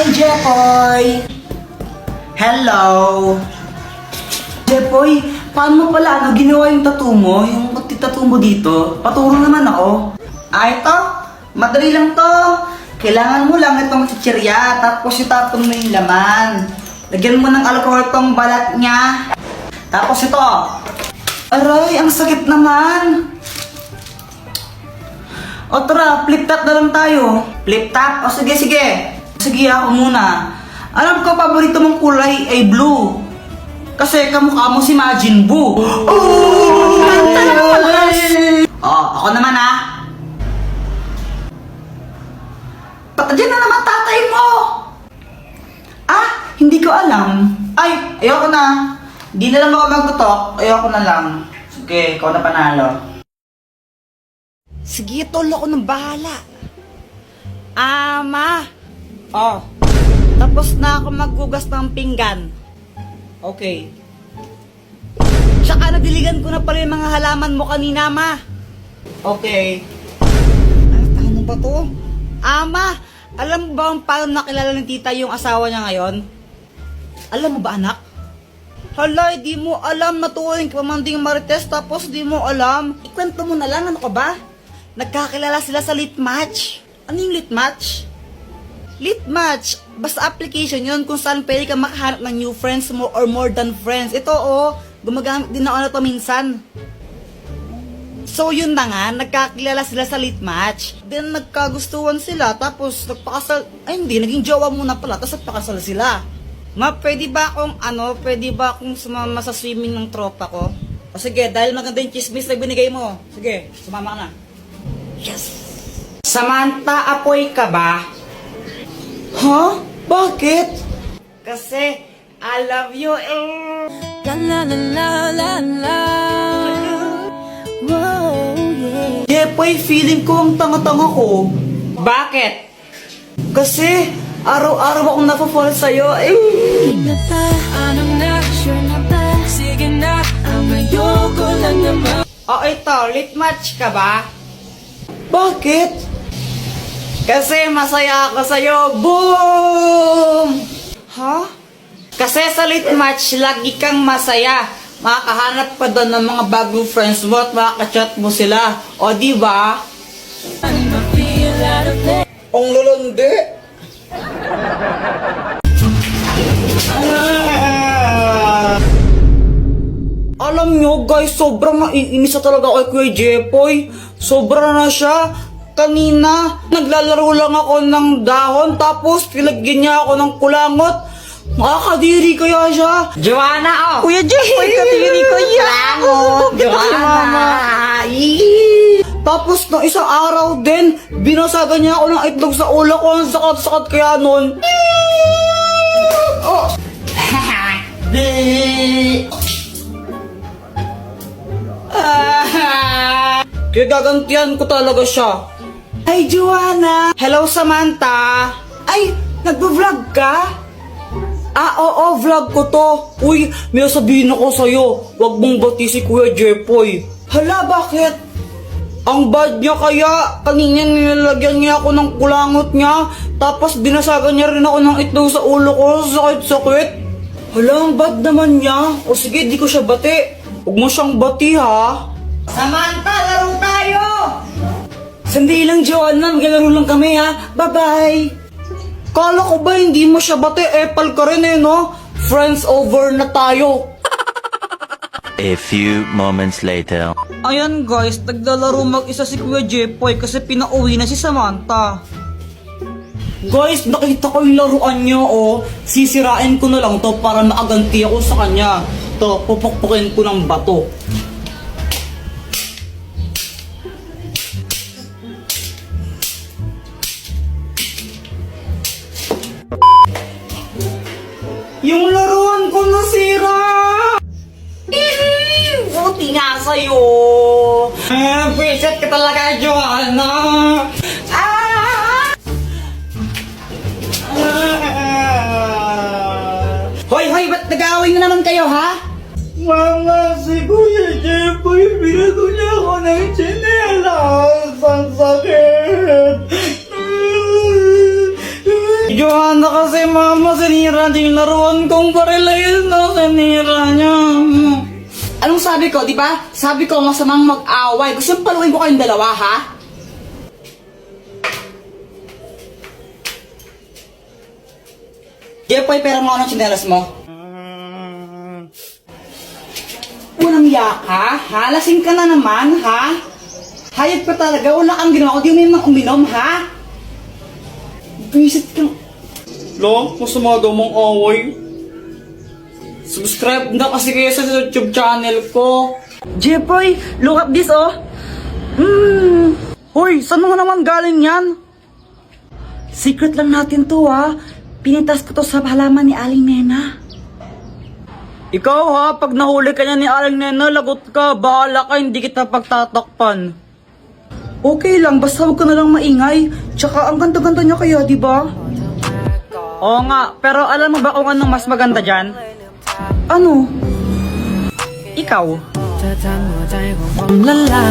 Jepoy! Hello! Jepoy, paano mo pala ginawa yung tattoo mo? Yung tattoo mo dito? Paturo naman ako. Ito? Madali lang to. Kailangan mo lang itong chichirya, tapos itapon mo yung laman. Lagyan mo ng alcohol tong balat niya. Tapos ito. Aray, ang sakit naman. O tara, flip top na lang tayo. Flip top? O sige, sige. Sige, ako muna. Alam ko, paborito mong kulay ay blue. Kasi kamukha mo si Majin Buu. Oh! Ako naman ha. Diyan na naman tatay mo. Hindi ko alam. Ay, ayoko na. Hindi na lang ako magtutok. Ayoko na lang. Sige, ikaw na panalo. Sige, tol, ako nang bahala. Ama! Oh, tapos na ako maghugas ng pinggan. Okay. Tsaka nadiligan ko na pala yung mga halaman mo kanina, ma. Okay. Ano ba to? Ama, alam mo ba kung paano nakilala ng tita yung asawa niya ngayon? Alam mo ba, anak? Hala, di mo alam na tuwing pamanding Marites tapos di mo alam. Ikwento mo na lang, ano ka ba? Nagkakilala sila sa lit match. Ano yung lit match? Lit match, basta application yun kung saan pwede ka makahanap ng new friends mo or more than friends. Ito gumagamit din ako na to minsan. So yun na nga, nagkakilala sila sa lit match. Then nagkagustuhan sila, tapos nagpakasal, ay hindi, naging jowa muna pala, tapos nagpakasal sila. Ma, pwede ba akong sumama sa swimming ng tropa ko? O sige, dahil maganda yung chismis na binigay mo. Sige, sumama ka na. Yes! Samantha, apoy ka ba? Huh? Bakit? Kasi, I love you La la la la la la. Whoa, yeah. Jepoy, feeling ko ang tanga-tanga ko. Bakit? Kasi, araw-araw akong napafall sa'yo. Na ba? Anong na? Sure na ba? Sige na, ang ayoko lang naman. O ito, lit match ka ba? Bakit? Kasi masaya ako sa'yo. Boom! Ha? Kasi sa lit match, lagi kang masaya. Makakahanap ka doon ng mga bagong friends mo at makakachat mo sila. O diba? Ang lalandi. Alam nyo guys, sobrang naiinis na talaga kay Kuya Jepoy. Sobra na siya. Kanina, naglalaro lang ako ng dahon tapos pinagyan niya ako ng kulangot. Makakadiri kaya siya. Joanna, Kuya Jepoy, kadiri ko yan. Joanna. Tapos nung isang araw din, binasagan niya ako ng itlog sa ulo ko. Ang sakat-sakat kaya nun. Oh. Kaya gagantihan ko talaga siya. Ay, Joanna. Hello, Samantha. Ay, nagbo-vlog ka? Oo, vlog ko to. Uy, may sabihin ako sa'yo. Huwag mong bati si Kuya Jepoy. Hala, bakit? Ang bad niya kaya. Kanina nilalagyan niya ako ng kulangot niya. Tapos binasagan niya rin ako ng itlog sa ulo ko. Sakit-sakit. Hala, ang bad naman niya. O sige, di ko siya bati. Huwag mo siyang bati ha. Samantha, laro tayo! Sandali lang, Joanna. Maglalaro lang kami, ha? Bye-bye! Kala ko ba hindi mo siya bati? Epal ka rin no? Friends over na tayo. A few moments later. Ayan guys, naglalaro mag-isa si Kuya Jepoy kasi pinauwi na si Samantha. Guys, nakita ko yung laruan niyo, oh. Sisirain ko na lang to para makaganti ako sa kanya. To, pupukpukin ko ng bato. Yung laruan ko nasira! Buti nga sa'yo. Visit ka talaga, Joanna! Hoy, ba't nag-aaway na naman kayo, ha? Mama, si Kuya Jepoy, binago niya ako ng tsinelas. Ang sakit. Joanna kasi mama, sinira din yung laruan kong baril na sinira niya. Anong sabi ko, di ba? Sabi ko, masamang mag-away. Gusto yung paluin ko kayong dalawa, ha? Jepoy, pera mo anong tsinelas mo? Walang yaka, ha? Lasing ka na naman, ha? Hayop ka talaga, wala kang ginawa. Di mo uminom, ha? Visit kang... Lo, masama daw mong away. Subscribe na kasi kayo sa YouTube channel ko. Jepoy, look at this, oh. Hoy, saan mo naman galing yan? Secret lang natin to, ha? Pinitas ko to sa halaman ni Aling Nena. Ikaw, ha? Pag nahuli ka niya ni Aling Nena, lagot ka. Bahala ka, hindi kita pagtatakpan. Okay lang, basta huwag ka na lang maingay. Tsaka ang ganda-ganda niya kaya, di ba? Oo nga, pero alam mo ba kung anong mas maganda dyan? Ano? Ikaw. เธอทำหัวใจของผมละลา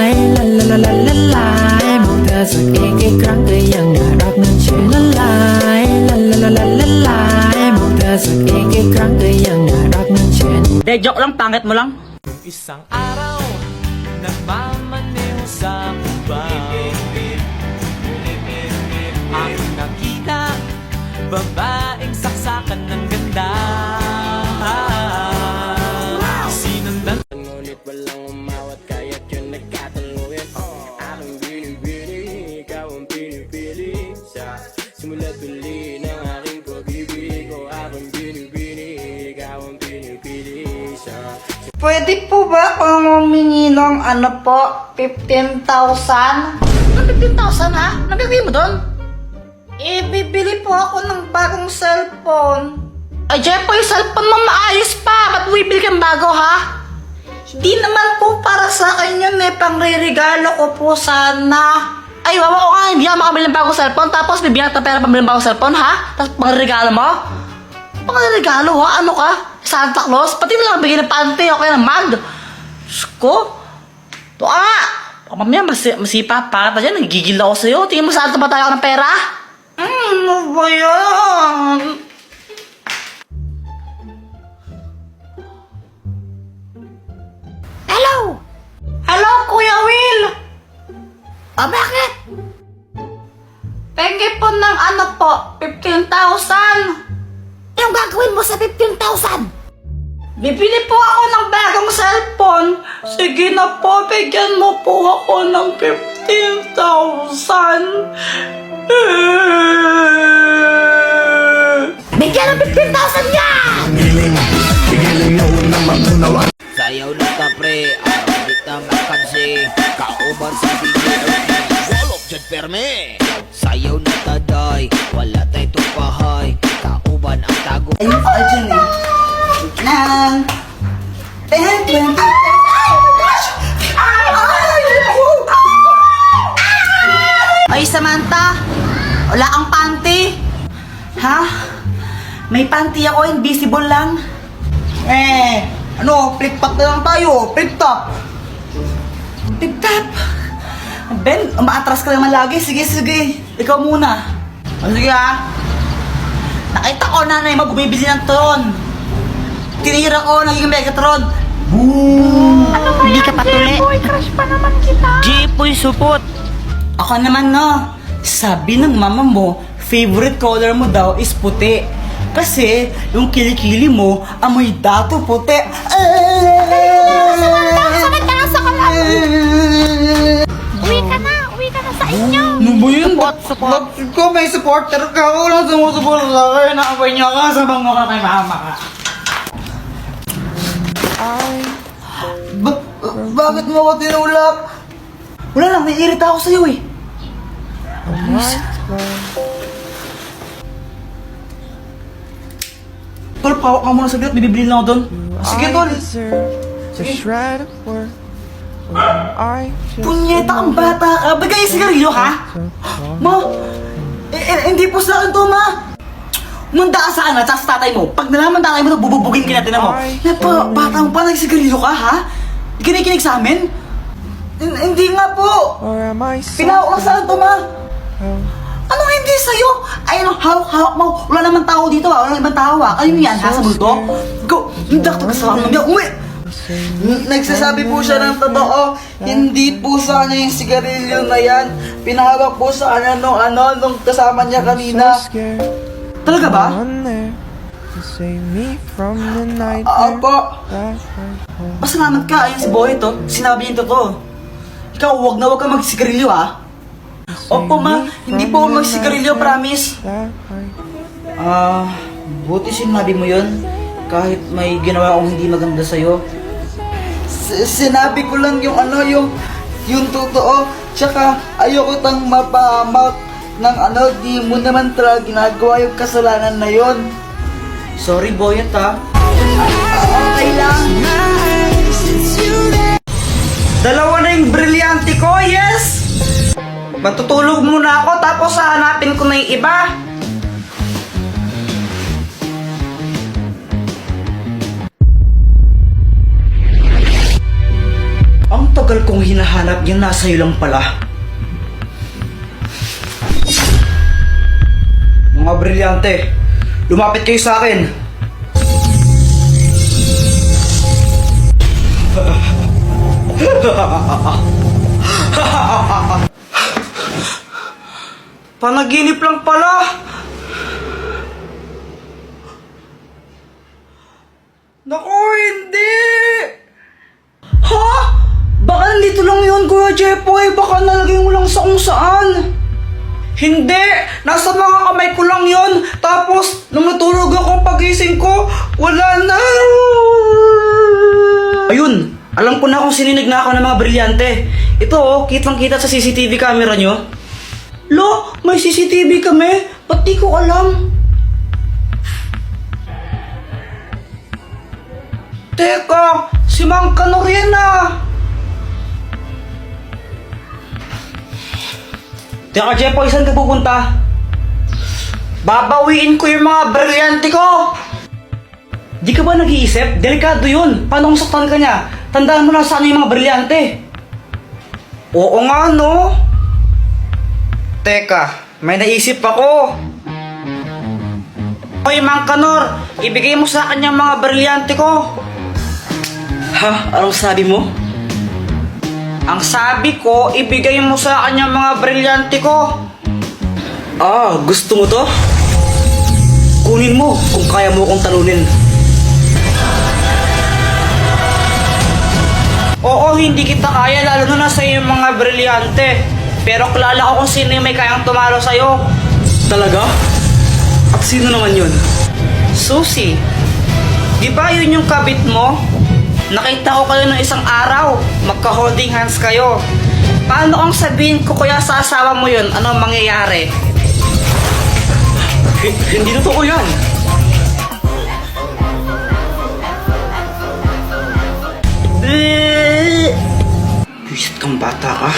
ยละละละละละลายมองเธอสักอีกกี่ครั้งก็ยังน่ารักนั้นชื่อละลายละละละละละลายมองเธอสักอีกกี่ครั้งก็ยังน่ารักนั้นชื่อ De, joke lang, pangit mo lang. Isang araw, nagmamaneho sa kuba Ang nakita, babaeng saksakan ng ganda Sinundan ngunit walang umawat kaya't yun nagkataluyan Aking binibini, ikaw ang pinipili Sa simula't uli ng aking pag-ibig O aking binibini, ikaw ang pinipili Sa Pwede po ba kung humingi ng ano po, 15,000? Ano 15,000 ha? Anong gagawin mo doon? Eh, bibili po ako ng bagong cellphone. Ay, Jepoy, yung cellphone mo maayos pa. Ba't bibili kang bago ha? Di naman po para sa akin yun eh. Pangre-regalo ko po sana. Ay, wawa ko nga, hindi ako makabili ng bagong cellphone. Tapos bibigyan ka ng pera pambili ng bagong cellphone ha? Tapos pangre-regalo mo? Pangre-regalo ha? Ano ka? Santa Claus? Pati na lang bigyan ng panty o kaya ng mag. Diyos ko. Ito ka nga. Baka mamaya masipa pa ka dyan. Nagigil ako sa'yo. Tingin mo saan ba tayo ng pera? Ano ba yan? Hello? Hello, Kuya Will? Ah, bakit? Pengi po ng ano po, 15,000. Yung gagawin mo sa 15,000? Bibili po ako ng bagong cellphone. Sige na po, bigyan mo po ako ng 15,000. Bigyan ng 15,000 yan! Sayaw na ta pre, araw di ta makansi Kauban sa DJ Walop dyan perme Sayaw na ta day, wala tay tupahay Kauban ang tago Ayun pa dyan eh. Nang 10, 20, 30. Ay, my gosh! Ay, Samantha! Wala kang panty? Ha? May panty ako, invisible lang. Ano, flip-top na lang tayo. Flip-top. Tip-tap! Ben, umaatras ka naman lagi. Sige, sige. Ikaw muna. Sige ha. Nakita ko nanay mo bumibili ng tron. Tinira ko, naging Megatron. Hindi ka patuloy. Boy, crush pa naman kita. Jipoy supot. Ako naman no. Sabi ng mama mo, favorite color mo daw is puti. Kasi yung kilikili mo, amoy dato puti. Sakit ka na sa kalan. Uwi ka na sa inyo. Ano ba yun? Support. Ko may supporter ka. Walang sumusupport sa akin. Nakapay niya ka sa mga kay mama ka. Bakit mo ako tinulak? Wala lang, naiirita ako sa'yo eh. Tol, pawak ka muna saglit. Bibili lang ako doon. Sige, Tol. Punyeta kang bata ka. Bagay sigarilyo, ha? Ma, hindi po sa akin to, ma. Munda ka sa akin, sa tatay mo. Pag nalaman tatay mo, bububugin ka natin mo. Bata mo pa, nagsigarilyo ka, ha? Kinikinig sa amin? Hindi nga po. Pinawak lang sa akin to, ma. Ano hindi sa'yo? Ayun, hawak mo. Wala naman tao dito ah. Wala naman tao ah. Kayo yan, ha, sa multo? Go! Hindi ako kasama ng uwi! Nagsasabi po siya ng totoo. Hindi po sa kanya yung sigarilyo na yan. Pinahawak po sa kanya nung kasama niya kanina. Talaga ba? Opo. Pasalamat ka, ayun si Boy to. Sinabi niya yung totoo. Ikaw, huwag ka magsigarilyo ah. Opo ma, hindi po ako magsigarilyo, promise. Buti sinabi mo yun. Kahit may ginawa akong hindi maganda sa'yo. Sinabi ko lang yung totoo. Tsaka ayoko tang mapahamak ng di mo naman talaga ginagawa yung kasalanan na yon. Sorry Boyet ha. Okay lang. Dalawa na yung brilyante ko, yes! Matutulog muna ako tapos hahanapin ko na yung iba. Ang tagal kong hinahanap yan, nasa iyo lang pala. Mga brilyante, lumapit kayo sa akin. Panaginip lang pala. Naku, hindi! Ha? Baka nandito lang yun, Kuya Jepoy. Baka nalagay mo lang sa kung saan. Hindi! Nasa mga kamay ko lang yun. Tapos, nung natulog ako pagising ko, wala na. Ayun! Alam ko na kung sininig na ako ng mga brilyante. Ito oh, kitang-kita sa CCTV camera nyo. Lo, may CCTV kami? Ba't di ko alam? Teka, si Mang Kanoriena. Teka, Jepoy, saan ka pupunta? Babawiin ko yung mga brilyante ko! Di ka ba nag-iisip? Delikado yun. Paano kung saktan ka niya? Tandaan mo na saan yung mga brilyante. Oo nga, no? Teka, may naisip ako. Hoy, Mang Kanor, ibigay mo sa akin yung mga brilyante ko. Ha? Anong sabi mo? Ang sabi ko, ibigay mo sa akin yung mga brilyante ko. Ah, gusto mo to? Kunin mo kung kaya mo kong talunin. Oo, hindi kita kaya, lalo na sa yung mga brilyante. Pero kilala ko kung sino yung may kayang tumalo sa'yo. Talaga? At sino naman yun? Susie. Di ba yun yung kabit mo? Nakita ko kayo ng isang araw. Magka-holding hands kayo. Paano kung sabihin ko kaya sa asawa mo yun? Ano mangyayari? Hindi totoo yan. Bisit kang bata ka.